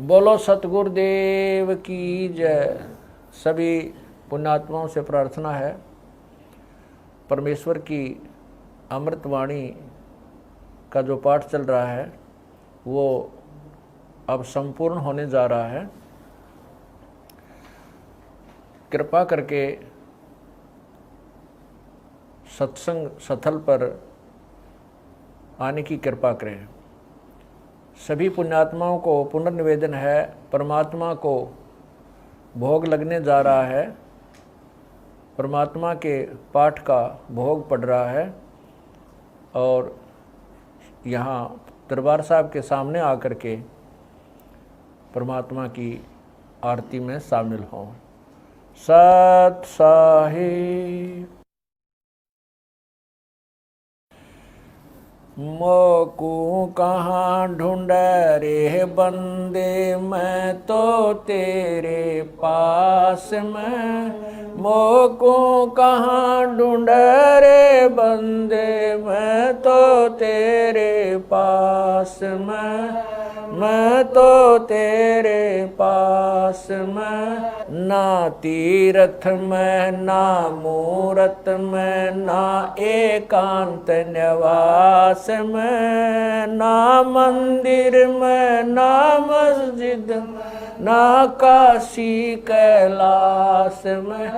बोलो सतगुरुदेव की जय। सभी पुण्यात्माओं से प्रार्थना है परमेश्वर की अमृतवाणी का जो पाठ चल रहा है वो अब संपूर्ण होने जा रहा है। कृपा करके सत्संग स्थल पर आने की कृपा करें। सभी पुण्यात्माओं को पुनर्निवेदन है, परमात्मा को भोग लगने जा रहा है, परमात्मा के पाठ का भोग पड़ रहा है और यहाँ दरबार साहब के सामने आकर के परमात्मा की आरती में शामिल हों। सत साहिब। मोकू कहाँ ढूंढ रे बंदे, मैं तो तेरे पास में। मोकू कहाँ ढूंढ रे बंदे, मैं तो तेरे पास में। मैं तो तेरे पास में। ना तीरथ में ना मूरत में, ना एकांत निवास में, ना मंदिर में ना मस्जिद, ना काशी कैलाश में,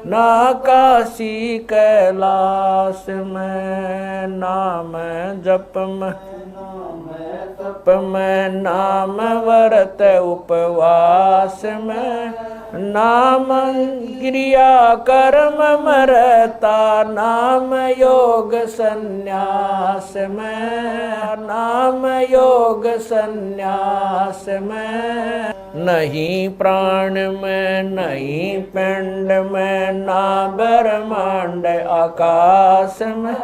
ना काशी कैलाश में। नाम जप में नाम व्रत उपवास में, नाम क्रिया कर्म मरता, नाम योग संन्यास में, नाम योग संन्यास में। नहीं प्राण में नहीं पिंड में, ना ब्रह्मांड आकाश में,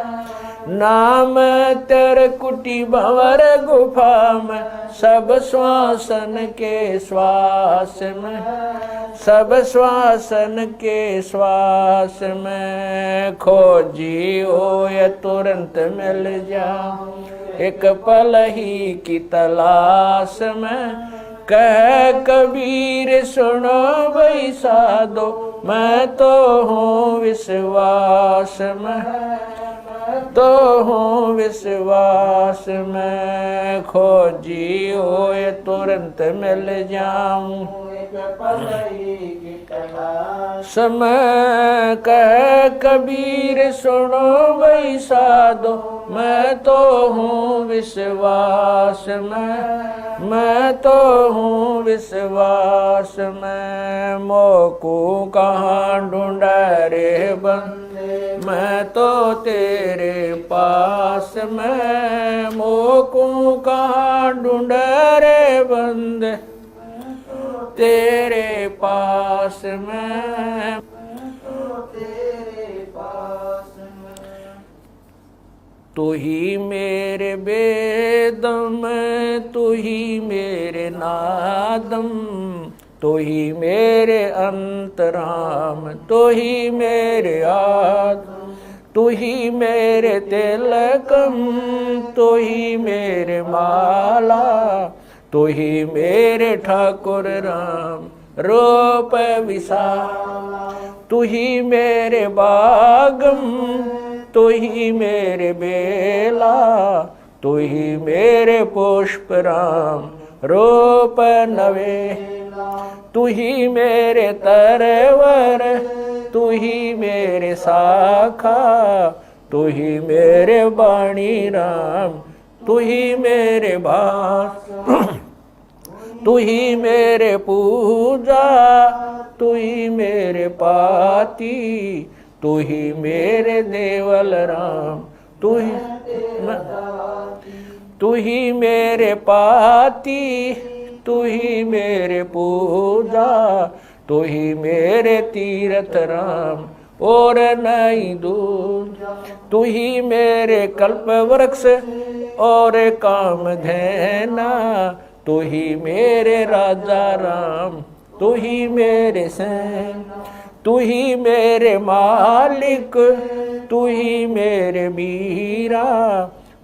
नाम तेरे कुटी भंवर गुफा में, सब श्वासन के श्वास में, सब श्वासन के श्वास में। खोजी हो या तुरंत मिल जा, एक पल ही की तलाश में। कह कबीर सुनो भाई साधो, मैं तो हूँ विश्वास में, तो हूँ विश्वास में। खोजी हो ये तुरंत मिल जाऊं, समय कह कबीर सुनो भाई साधो, मैं तो हूँ विश्वास में, मैं तो हूँ विश्वास में। मोकू कहाँ ढूंढा रे बंदे, मैं तो तेरे पास में। मोकू कहाँ ढूंढा रे बंदे, तेरे पास में, तेरे पास में। तू ही मेरे वेदम, तू ही मेरे नादम, तू ही मेरे अंतराम, तू ही मेरे आत्म, तू ही मेरे तिलकम, तू ही मेरे माला, तू ही मेरे ठाकुर राम रूप विशाल। तू ही मेरे बागम, तू ही मेरे बेला, तू ही मेरे पुष्प राम रूप नवे। तू ही मेरे तरवर, तू ही मेरे शाखा, तू ही मेरे वाणी राम, तू ही मेरे भास। तू ही मेरे पूजा, तू ही मेरे पाती, तू ही मेरे देवल राम, तू ही मेरे पाती, तू ही मेरे पूजा, तू ही मेरे तीर्थ राम और नहीं दूर। तू ही मेरे कल्प वृक्ष और काम धैना, तू ही मेरे राजा राम, तू ही मेरे सैन, तू ही मेरे मालिक, तू ही मेरे मीरा,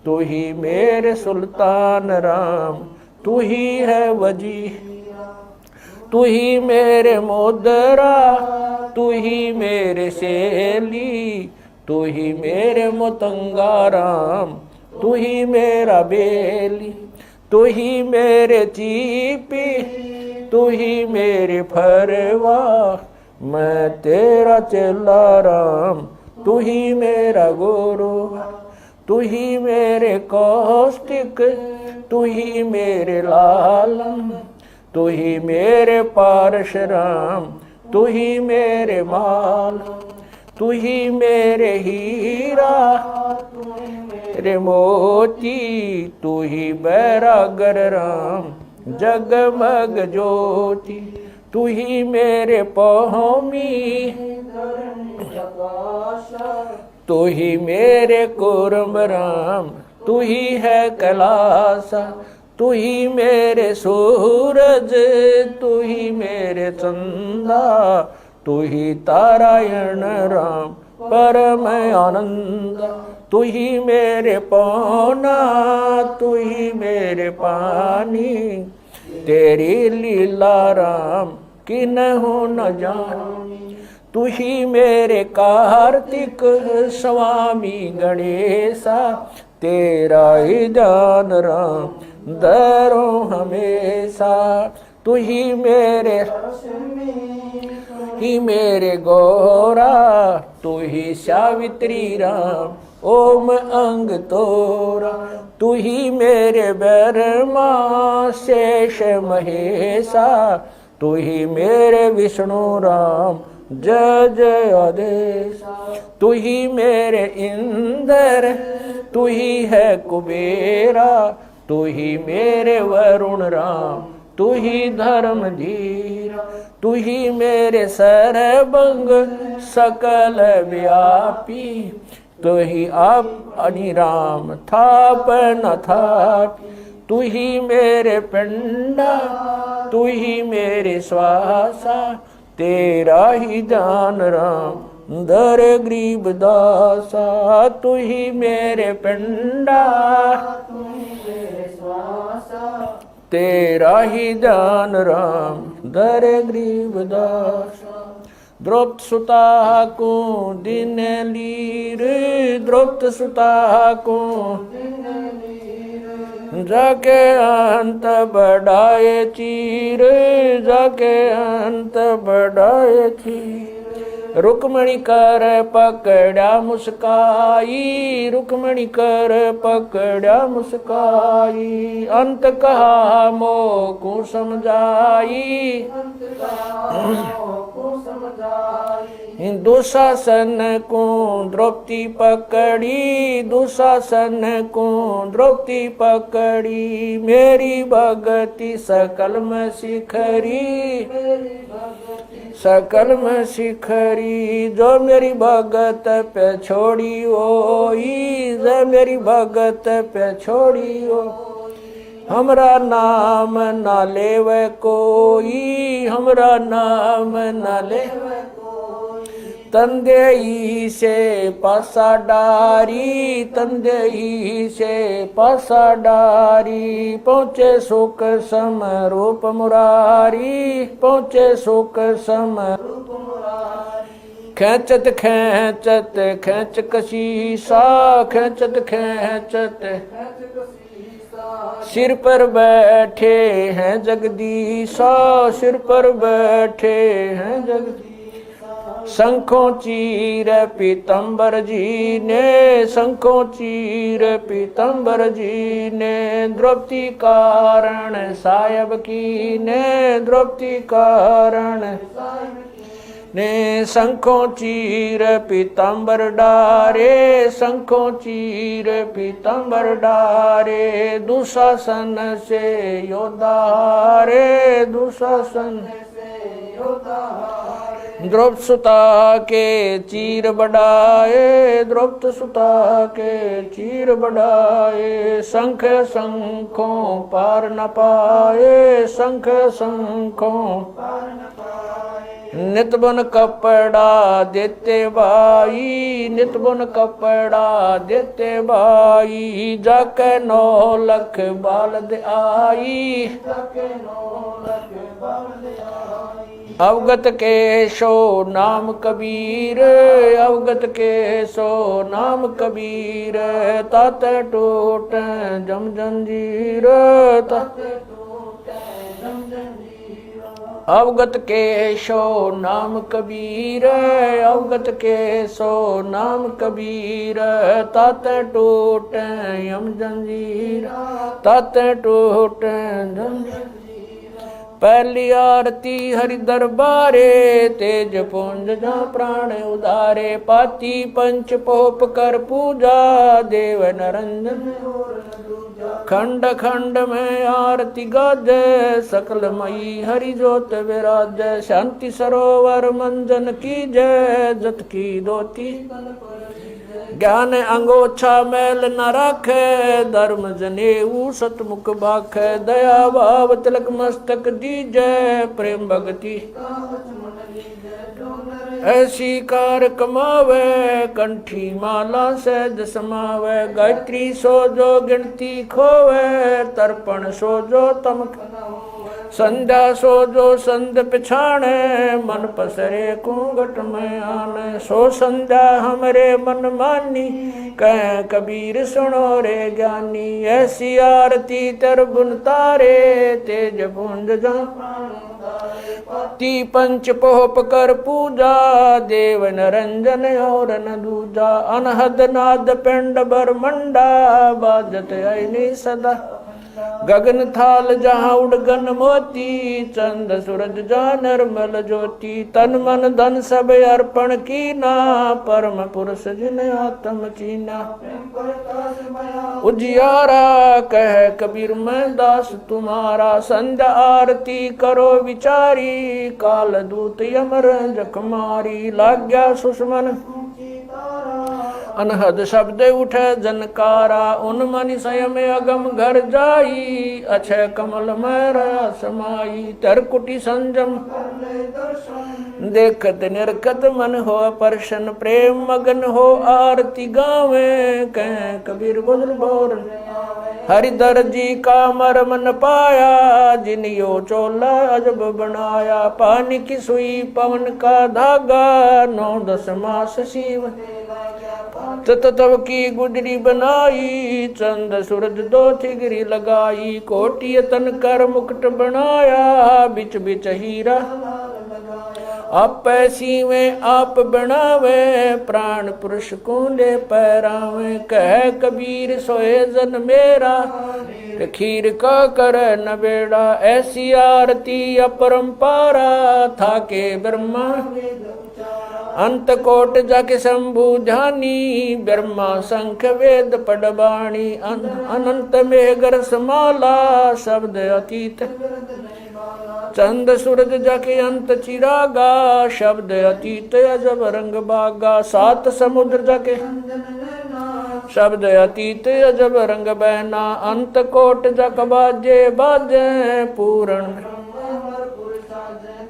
तू ही मेरे सुल्तान राम, तू ही है वजी, तू ही मेरे मोदरा, तू ही मेरे सेली, तू ही मेरे मतंगाराम, तू ही मेरा बेली, तू ही मेरे चीपी, तू ही मेरे फरवा, मैं तेरा चेला राम, तू ही मेरा गुरु, तू ही मेरे कौष्टिक, तू ही मेरे लालम, तू ही मेरे पारशुराम, तू ही मेरे माल, तू ही मेरे हीरा, मेरे मोती, तू ही बैरागर राम, जगमग ज्योति, तू ही मेरे पौमी, तू ही मेरे कुर्म राम, तू ही है कैलासा, तू ही मेरे सूरज, तू ही मेरे चंदा, तू ही तारायण राम परम आनंद, तू ही मेरे पौना, तू ही मेरे पानी, तेरी लीला राम किन्हु न जानी, तू ही मेरे कार्तिक स्वामी गणेशा, तेरा ही जान राम दरो हमेशा, तू ही मेरे गौरा, तू ही सावित्री राम ओम अंग तोरा, तू ही मेरे ब्रह्मा शेष महेशा, तू ही मेरे विष्णु राम जय जय आदेश, तू ही मेरे इंद्र, तू ही है कुबेरा, तू ही मेरे वरुण राम, तू ही धर्म धीरा, तू ही मेरे सरबंग सकल व्यापी, तू ही आप अनिराम थाप न थापी, तू ही मेरे पिंडा, तू ही मेरे श्वासा, तेरा ही जान राम दर गरीब दासा, तू ही मेरे पिंडा, तू ही मेरे श्वासा, तेरा ही जान राम दर गरीब दासा, द्रौपद सुता को दिन लीर, द्रौपद सुता को जाके अंत बढ़ाए चीर, जाके अंत बढ़ाए चीर, रुक्मणी कर पकड़ा मुस्काई, रुक्मणी कर पकड़ा मुस्काई, अंत कहा मोह को समझाई, दुशासन को द्रौपदी पकड़ी, दुशासन को द्रौपदी पकड़ी, मेरी भगति सकल में शिखरी, सकल में शिखरी, जो मेरी भगत पे छोड़ी ओई, जो मेरी भगत पे छोड़ी ओ, हमरा नाम ना लेवे कोई, हमरा नाम ना लेवे कोई, तंदेई से पासा डारी, तंदेई से पासा डारी, पहुँचे सुख सम रूप मुरारी, पहुँचे सुख सम रूप मुरारी, खेचत खेचत खेच कशीसा, खेचत खेचत सिर पर बैठे हैं जगदीशा, सिर पर बैठे हैं जगदीशा, शंखों चीर पीतम्बर जी ने, शंखों चीर पीतम्बर जी ने, द्रौपदी कारण सायब की ने, द्रौपदी कारण ने, शंखों चीर पीतम्बर डारे, शंखों चीर पीतम्बर डारे, दुशासन से योद्धा हारे, दुशासन से योद्धा हारे, द्रौपद सुता के चीर बढ़ाए, द्रौपद सुता के चीर बढ़ाए, शंख शंखों पार न पाए, शंख शंखों पार न पाए, नित बुन कपड़ा देते भाई, नित बुन कपड़ा देते भाई, जाके 9 लख बालद आई, अवगत के सो नाम कबीर, अवगत के सो नाम कबीर, तात टूट जम जंजीर, अवगत के सो नाम कबीर, अवगत के सो नाम कबीर, तात टूट यम जंजीर, तात टूट जंजीर। पहली आरती हरि दरबारे, तेज पुंज जा प्राण उदारे, पाती पंच पोप कर पूजा, देव नरंजन खंड खंड में आरती गाजे, सकल मई हरि जोत विराज, शांति सरोवर मंजन की जय, जत की दोती ज्ञान अंगोछा मैल न राखे, धर्म जनेऊ सतमुख भाखे, दया भाव तिलक मस्तक दीजै, प्रेम भगति ऐसी कार कमावे, कंठी माला सहज समावे, गायत्री सो जो गिनती खोवे, तर्पण सो जो तम संध्या सो जो संध पिछाणे, मन पसरे कुंगट में आने, सो संध्या हमरे मन मानी, कह कबीर सुनो रे ज्ञानी, ऐसी आरती तर बुन तारे, तेज पुंज जा ती पंच पोप कर पूजा, देव नरंजन और न दूजा, अनहद नाद पिंड बरमंडा, बाजत ऐनी सदा गगन थाल जहाँ उड़गन मोती, चंद सूरज जा निर्मल ज्योति, तन मन धन सब अर्पण कीना, परम पुरुष जिन आत्म चीना, उजियारा कह कबीर मैं दास तुम्हारा, संध्या आरती करो विचारी, काल दूत यमर जखमारी, लाग्या सुषमन अनहद शब्द उठे जनकारा, उन मनि स्वयं अगम घर जाई, अक्षय कमल में रहा समाई, तरकुटी संजम देखत निरखत मन हो प्रसन्न, प्रेम मगन हो आरती गावे, कह कबीर बुझल बोर हरिधर जी का मरम न पाया, जिन यो चोला अजब बनाया, पानी की सुई पवन का धागा, 9-10 मास शिव तब की गुजरी बनाई, चंद सूरज 2 थिगरी लगाई, कोटि तन कर मुकुट बनाया, बिच बिच हीरा आप ऐसी में आप बनावे, प्राण पुरुष को ले पैरावे, कह कबीर सोए जन मेरा, खीर का कर न बेड़ा, ऐसी आरती अपरंपारा, था के ब्रह्मा अंत कोट जाके शंभु जानी, ब्रह्मा शंख वेद पडबाणी, अनंत मेघर समाला, शब्द अतीत चंद सूरज जाके अंत चिरागा, शब्द अतीत अजब रंग बागा, 7 समुद्र जाके शब्द अतीत अजब रंग बहना, अंत कोट जक बाजे बाजे, पूर्ण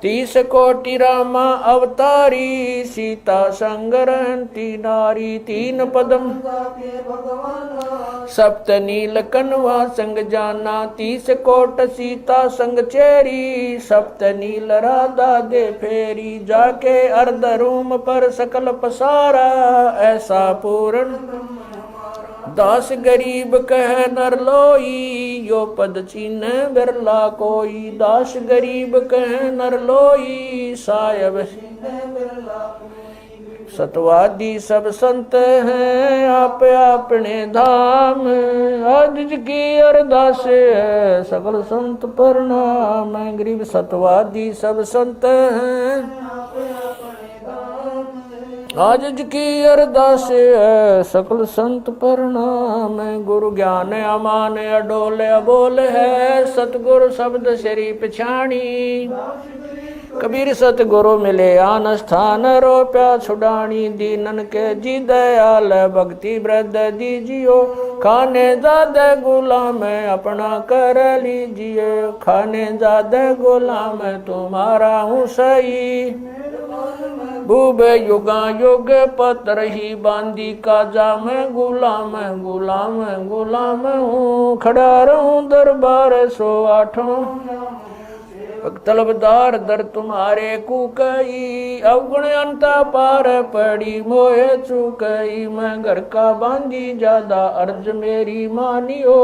30 कोटि रामा अवतारी, सीता संग रहती नारी, 3 पदम सप्त नील कनवा संग जाना, 30 कोट सीता संग चेरी, सप्त नील राधा दे फेरी, जाके अर्ध रूम पर सकल पसारा, ऐसा पूर्ण 10 गरीब कह नर लोई, यो पद चीन बिरला कोई, 10 गरीब कह नर लोई, सायब सतवादी सब संत हैं, आप अपने धाम, आज की अरदास सकल संत प्रणाम, गरीब सतवादी सब संत हैं, आज की अरदास है, सकल संत प्रणाम, गुरु ज्ञान अमान अडोल अबोल है, सतगुरु शब्द श्री पिछाणी, कबीर सतगुरु मिले आन स्थान रोप्या छुड़ानी दीनन के जी दयाल भक्ति वृद्ध दीजियो खाने ज्यादा गुलाम अपना कर लीजिए खाने ज्यादा गुलाम तुम्हारा हूँ सही भूब युगा युग पत्र ही बांदी काजा मैं गुलाम गुलाम गुलाम हूँ खड़ा रहूं दरबार 108 तलबदार दर तुम्हारे कुकई अवगुण अंता पार पड़ी मोहे चुकई मैं घर का बांधी ज्यादा अर्ज मेरी मानियो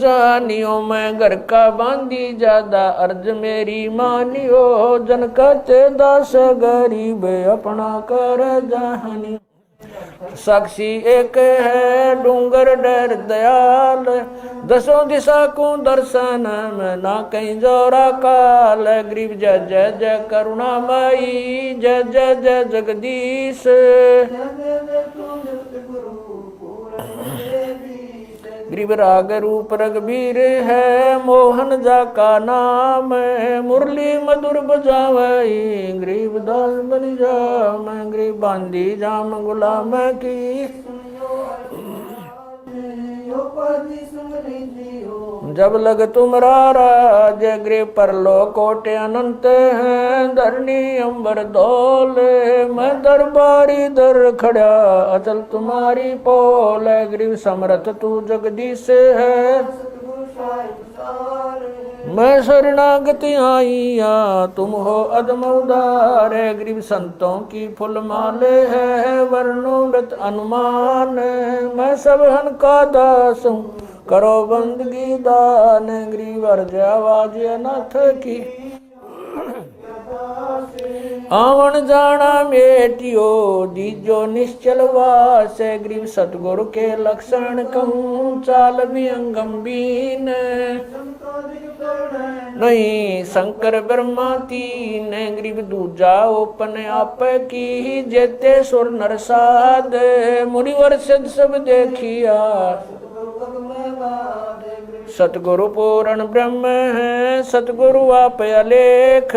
जानियो मैं घर का बांधी ज्यादा अर्ज मेरी मानियो जन कहते दास गरीब अपना कर जानी साक्षी एक है डूंगर डर दयाल दसों दिशा को दर्शन में ना कहीं जोरा काल गरीब जय जय जय करुणामयी जय जय जय जगदीश गरीब राग रूप रघुबीर है मोहन जा का नाम मुरली मधुर बजावई गरीब दास बन जाम गरीब बांधी जाम गुलाम की जब लग तुम्हारा जय गृह पर लो कोटे अनंत हैं धरनी अंबर दौल मैं दरबारी दर खड़ा अचल तुम्हारी पोल गरीब समर्थ तू जगदीश है मैं शरणागति आईया तुम हो अदम उदार गरीब संतों की फुल माले है वर्णोगत अनुमान मैं सब हन का दास हूँ करो बंदगी दान गरीब अर्ज आवाज अनाथ की आवन जाना मेटियो दीजो निश्चल वास गरीब सतगुरु के लक्षण कहूँ चाल भी अंगम्बीन नहीं शंकर ब्रह्मा तीन गरीब दूजा ओपन आप की जेते सुर नरसाद मुनिवर सिद्ध सब देखिया सतगुरु पूर्ण ब्रह्म है सतगुरु आप अलेख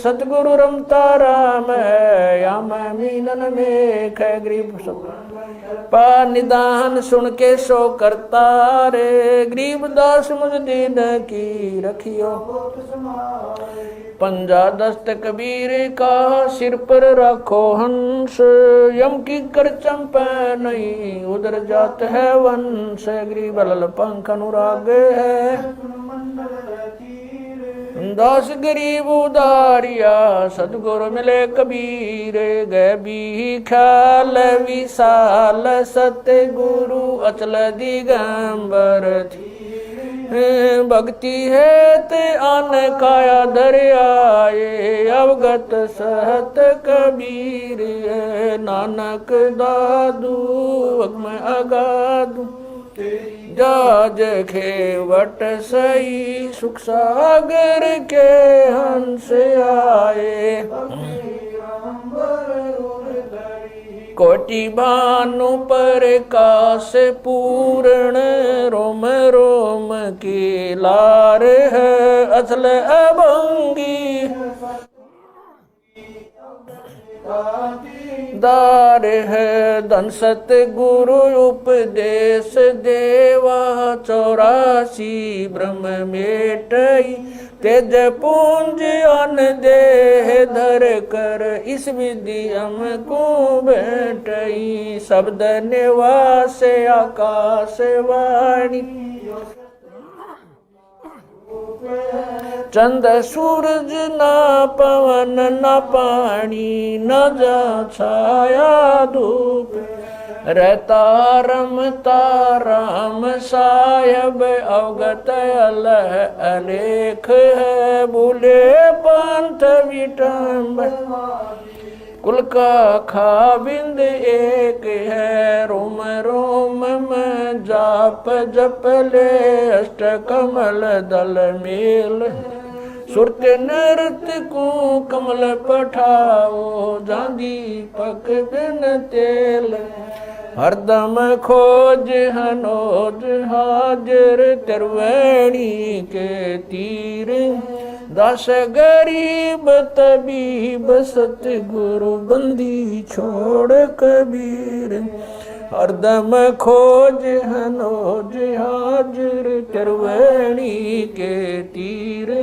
सतगुरु रमता राम है या मैं मीनन मेख है गरीब पा निदान सुन के सो करता रे गरीब दास मुझ दीन की रखियो पंजा दस्त कबीर का सिर पर रखो हंस यम की कर चंपा नहीं उधर जात है वंश गरीब लल पंख अनुराग है दास गरीब उदारिया सतगुरु मिले कबीर गए भी ख्याल विशाल सत्य गुरु अचल दिगंबर थी भक्ति है ते आन काया दरियाए अवगत सहत कबीर नानक दादू मैं अगादू जाज खेवट सही सुख सागर के हंस आए कोटि भानु पर काश पूर्ण रोम रोम की लार है असल अभंगी दार है धन सत गुरु उपदेश देवा 84 ब्रह्म मेटई तेज पूंज अन देह धर कर इस विधि हमको बैठई शब्द निवास आकाश वाणी चंद सूरज ना पवन न पानी न जा छाया धूप रहता रमता राम साहब अवगत अलह अलेख है भूले पंथ विटम्ब कुल का खाबिंद एक है रोम रोम में जाप जप ले अष्ट कमल दल मेल सुरत नृत्य को कमल पठाओ जांदी पक बिन तेल हरदम खोज हनोज हाजिर त्रिवेणी के तीर दस गरीब तबीब सतगुरु बंदी छोड़ कबीर हरदम खोज हनोज हाजिर त्रिवेणी के तीर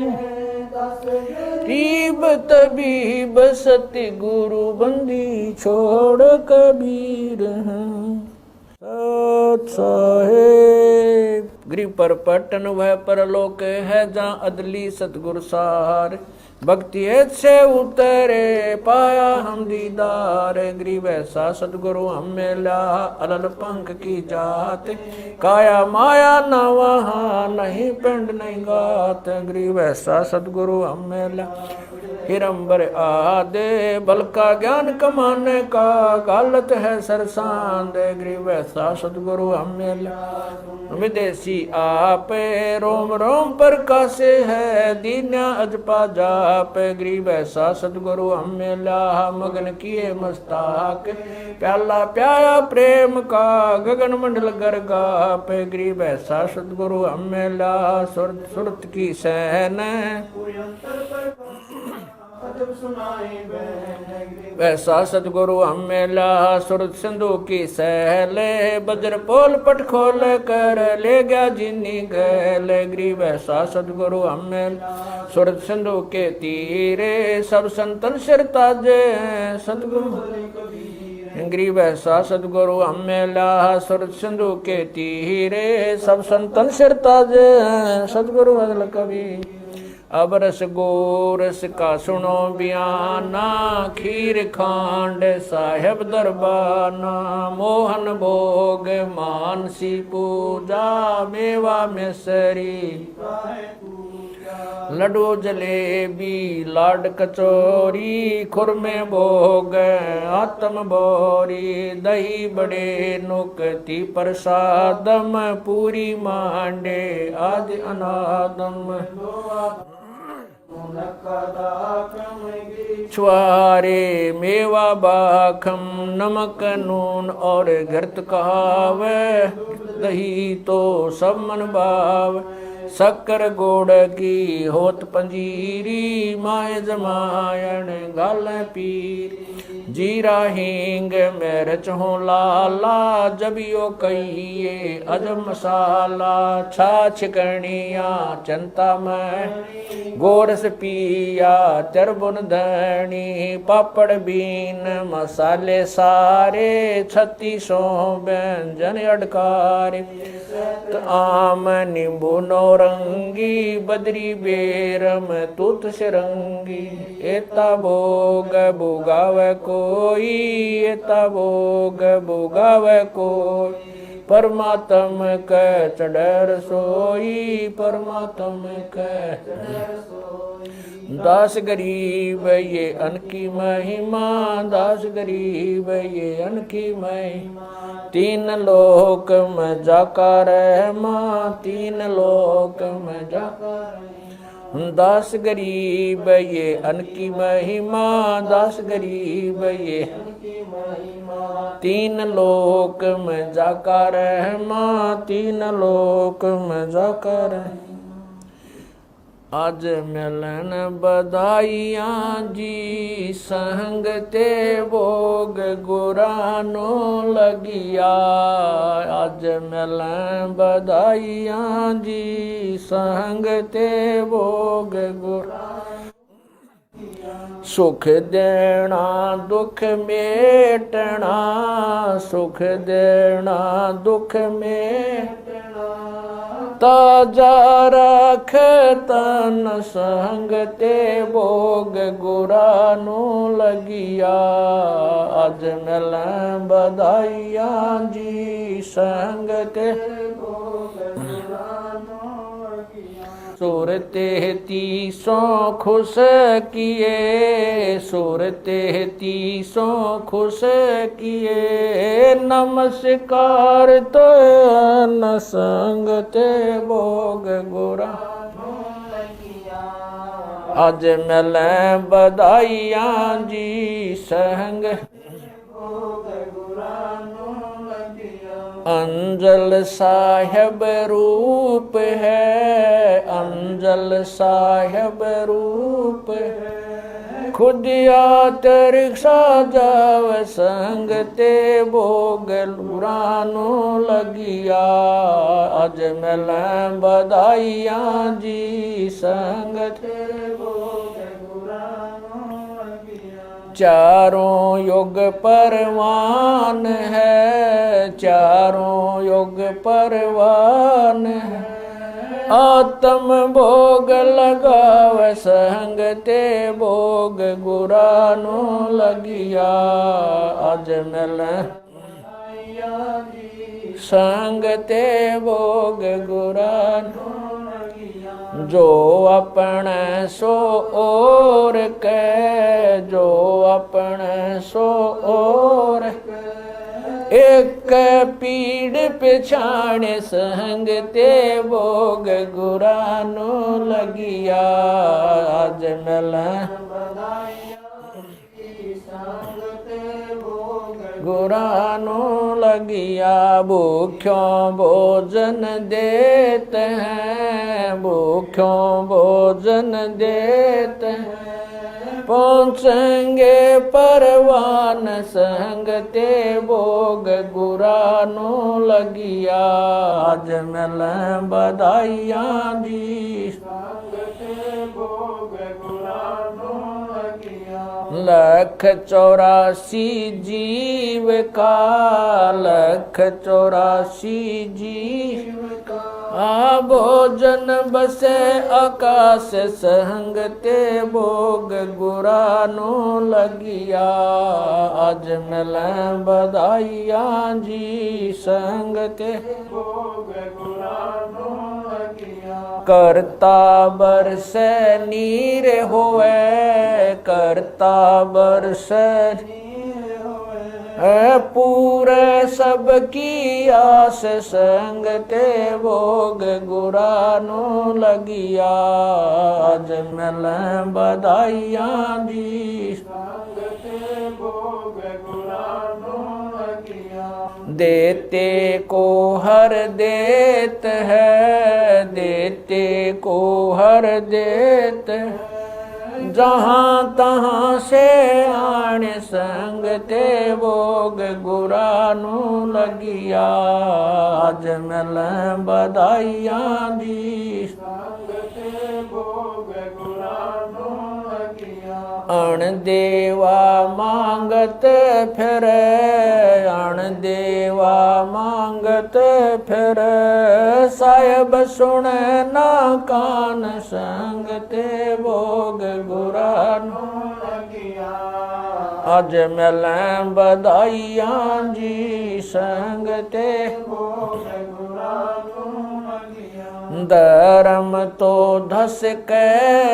गरीब तबीब सतगुरु बंदी छोड़ कबीर सत साहेब गरीब पर पटन वह परलोक है जहाँ अदली सतगुरु सार भक्ति से उतरे पाया हम दीदार गरीब ऐसा सतगुरु हम मिला अलल पंख की जात काया माया न वहाँ नहीं पिंड नहीं गात गरीब ऐसा सतगुरु हम मिला हिरंबर आदे बल का ज्ञान कमाने का गालत है सरसांद गरीब ऐसा सतगुरु हम मिला विदेशी आप रोम रोम पर कासे है दीन्या अजपा जाप गरीब ऐसा सतगुरु हम मिला मगन किए मस्ताक प्याला प्याया प्रेम का गगन मंडल गरगाप गरीब ऐसा सतगुरु हम मिला सुरत सुरत की सहन वैसा सतगुरु हम मिला सुरत सिंधु की सहले बजर पोल पट खोल कर ले गया जिन्नी गैल गरीब ऐसा सतगुरु हम मिला सुरत सिंधु के तीरे सब संतन सिर ताजे सतगुरु गरीब ऐसा सतगुरु हम मिला सुरत सिंधु के तीरे सब संतन सिर ताजे सतगुरु बदल कबीर अब रस गोरस का सुनो बयाना खीर खांड साहेब दरबाना मोहन भोग मानसी पूजा मेवा मिसरी लड्डू जलेबी लाड कचौरी खुरमे भोग आत्म बोरी दही बड़े नुकती प्रसादम पूरी मांडे आदि अनादम छुआरे मेवा बाखम नमक नून और घृत कहाव दही तो सब मन भाव शक्कर गोड़ की होत पंजीरी माए जमायण गाल पीर जीरा हींग मिर्च हो लाला जबियो कहिए अजब मसाला छाछ कणिया चंता में गोरस पिया चरबुन धनी पापड़ बीन मसाले सारे 3600 व्यंजन अडकारे आम नींबू नौरंगी बदरी बेरम तुत सिरंगी एता भोग भुगाव कोई एता भोग भुगाव कोई परमात्म कै चढ़ सोई परमात्म कै दास गरीब ये अनकी महिमा दास गरीब ये अनकी महिमा तीन लोक में जाका रहमा तीन लोक में जाका दास गरीब ये अनकी महिमा दास गरीब ये तीन लोक में जाका रहमा तीन लोक में जाका रहमा आज मिलन बधाइयाँ जी संग ते भोग गुरानो लगिया आज मिलन बधाइयाँ जी संग ते भोग गुरानो सुख देना दुख मेटना सुख देना दुख मेटना ताजा रख तन संग ते भोग गुरानो लगिया आज मिलन बधाइयाँ जी संग ते सूरते 33 खुश किए सूरते 33 खुश किए नमस्कार तो न संग ते भोग गुरा आज मिलन बधाइयाँ जी संग भोग गुरानो अंजल साहिब रूप है, अंजल साहिब रूप है। खुदिया रिक्शा जाव संग ते भोग गुरानो लगिया। अज मिल बधाइयाँ जी संग ते भोग गुरानो लगिया। चारों युग परवान है, चारों युग परवान है। आत्म भोग लगाव संग ते भोग गुरानो लगिया। अज मिल संग ते भोग गुरानो लगिया। जो अपने सो और कै, जो अपने सो और एक पीड़ पिछाण संग ते भोग गुरानो लगिया। आज मिल गुरानो लगिया। भूख्यों भोजन देते हैं, भूख्यों भोजन देते हैं। पहुँचेंगे परवान संग ते भोग गुरानो लगिया। आज मिल बधाइयाँ जी संग ते भोग गुरानो लगिया। 184 जीव का, 184 जीव का। भोजन बसे आकाश संग ते भोग गुरानो लगिया। आज मिल बधाइयाँ जी संग ते भोग गुरानो लगिया। करता बरसे नीर होवे, करता बरसे पूरे सब की आस संग ते भोग गुरानो लगिया। आज मिल बधाइयाँ जी संग ते भोग गुरानो लगिया। देते को हर देत है, देते को हर देत है। जहाँ तहाँ से आण संग ते भोग गुरानो लगिया। आज मिल बधाइयाँ जी संग ते भोग गुरानो लगिया। अण देवा मांगत फिरे, अण देवा मांगत फिरे। साहिब सुने ना कान संग ते भोग गुरानो लगिया। आज मिल बधाइयाँ जी संग ते भोग गुरानो लगिया। धर्म तो धस के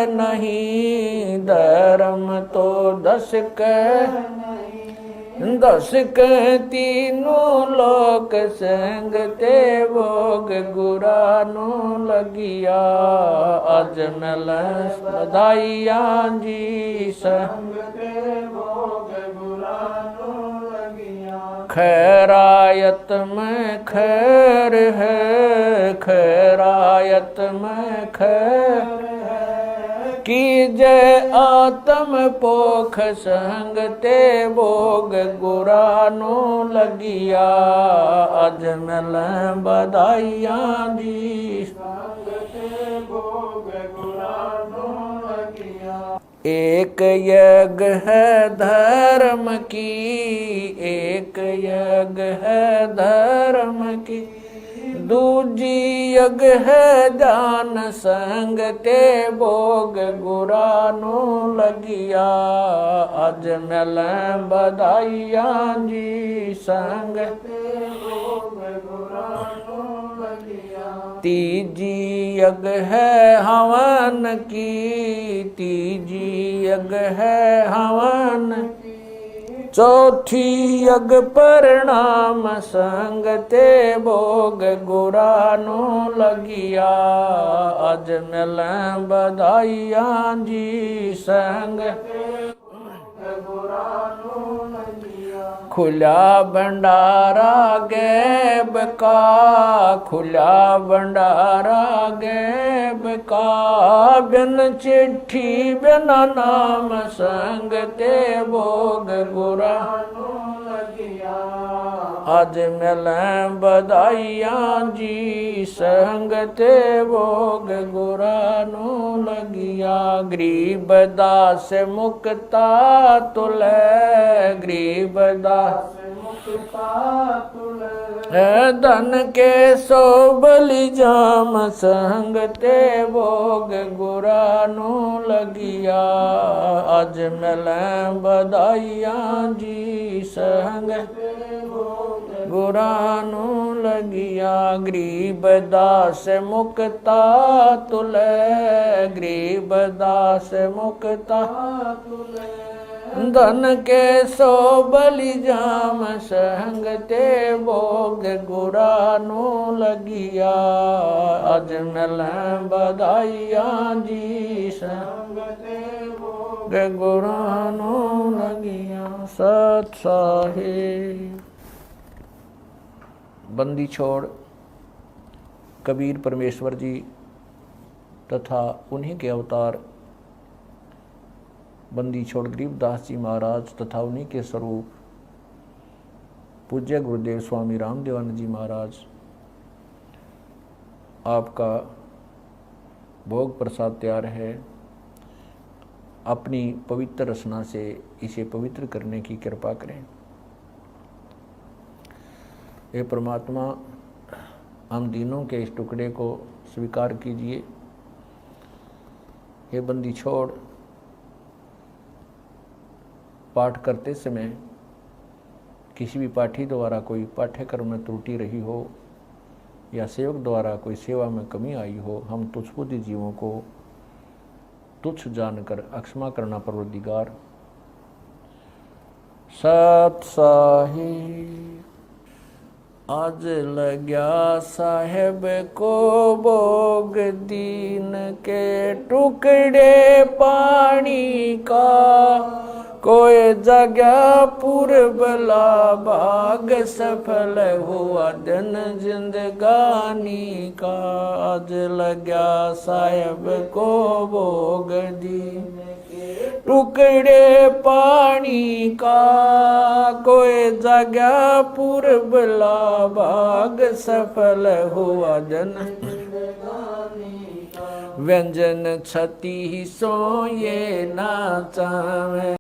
नहीं, धर्म तो धस के नहीं। दस के तीनों लोक संग ते भोग गुरानो लगिया। आज मिल बधाइयाँ जी संग ते भोग गुरानो लगिया। खैरायत में खैर है, खैरायत में खैर है। की जय आत्म पोख संग ते भोग गुरानो लगिया। आज मिल बधाइयाँ जी संग ते भोग गुरानो लगिया। एक यज्ञ है धर्म की, एक यज्ञ है धर्म की। दूजी यज्ञ है जान संग ते भोग गुरानो लगिया। आज मिल बधाइयाँ जी संग ते भोग गुरानो लगिया। तीजी यज्ञ है हवन की, तीजी यज्ञ है हवन की। चौथी यज्ञ परिणाम संग ते भोग गुरानो लगिया। आज मिल बधाइयाँ जी संग ते भोग गुरानो लगिया। खुला भंडारा गैब का, खुला भंडारा गैब का, बिन चिट्ठी बिना नाम संगते भोग गुरा आज मिलें बधाइयां जी, संगते भोग गुरानू लगिया। गरीब दास मुक्ता तुले, गरीब दास मुक्ता तुले, धन के सो बलि जाम संगते भोग गुरानू लगिया। आज मिलें बधाइयां जी, संगते गुरानू लगिया। गरीब दास मुक्ता तुले, गरीब दास मुक्ता तुले, धन के सो बलि जाम संगते भोग गुरानू लगिया। आज मिलें बधाइयां जी, संगते भोग गुरानू लगिया। सत साहिब। बंदी छोड़ कबीर परमेश्वर जी तथा उन्हीं के अवतार बंदी छोड़ गरीबदास जी महाराज तथा उन्हीं के स्वरूप पूज्य गुरुदेव स्वामी रामदेवानंद जी महाराज, आपका भोग प्रसाद तैयार है। अपनी पवित्र रचना से इसे पवित्र करने की कृपा करें। हे परमात्मा, हम दीनों के इस टुकड़े को स्वीकार कीजिए। हे बंदी छोड़ पाठ करते समय किसी भी पाठी द्वारा कोई पाठ्यक्रम में त्रुटि रही हो या सेवक द्वारा कोई सेवा में कमी आई हो, हम तुच्छबुद्धि जीवों को तुच्छ जानकर अक्षमा करना परवरदिगार। सत साहिब। आज लग्या साहेब को भोग दीन के टुकड़े पानी का, कोई जगह पूर्वला भाग सफल हुआ दिन जिंदगानी का। आज लग्या साहेब को भोग दीन टुकड़े पानी का, कोई जगह पूर्वला भाग सफल हुआ जन व्यंजन छती सो ये ना चावे।